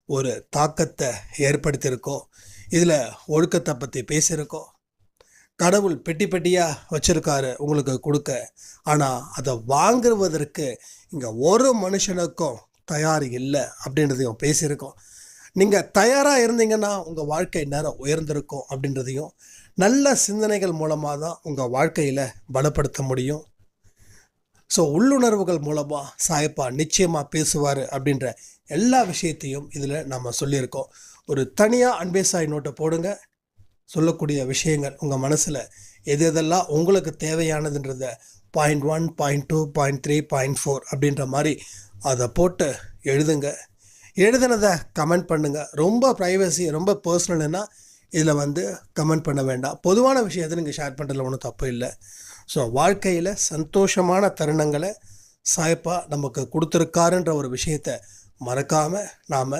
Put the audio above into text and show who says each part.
Speaker 1: ஒரு தாக்கத்தை ஏற்படுத்தியிருக்கோம். இதில் ஒழுக்கத்தை பற்றி பேசியிருக்கோம். கடவுள் பெட்டி பெட்டியாக வச்சுருக்காரு உங்களுக்கு கொடுக்க. ஆனால் அதை வாங்குவதற்கு இங்கே ஒரு மனுஷனுக்கும் தயார் இல்லை அப்படின்றதையும் பேசியிருக்கோம். நீங்கள் தயாராக இருந்தீங்கன்னா உங்கள் வாழ்க்கை நேரம் உயர்ந்திருக்கும் அப்படின்றதையும், நல்ல சிந்தனைகள் மூலமாக தான் உங்கள் வாழ்க்கையில் பலப்படுத்த முடியும். ஸோ உள்ளுணர்வுகள் மூலமாக சாயப்பா நிச்சயமாக பேசுவார் அப்படின்ற எல்லா விஷயத்தையும் இதில் நம்ம சொல்லியிருக்கோம். ஒரு தனியாக அன்பே சாய் நோட்டை போடுங்க. சொல்லக்கூடிய விஷயங்கள் உங்கள் மனசில் எது எதெல்லாம் உங்களுக்கு தேவையானதுன்றத .1, .2, .3, .4 அப்படின்ற மாதிரி அதை போட்டு எழுதுங்க. எழுதுனதை கமெண்ட் பண்ணுங்கள். ரொம்ப ப்ரைவசி, ரொம்ப பர்சனல்னா இதில் கமெண்ட் பண்ண வேண்டாம். பொதுவான விஷயத்தை நீங்கள் ஷேர் பண்ணுறதுல ஒன்றும் தப்பு இல்லை. ஸோ வாழ்க்கையில் சந்தோஷமான தருணங்களை சாயப்பா நமக்கு கொடுத்துருக்காருன்ற ஒரு விஷயத்தை மறக்காமல் நாம்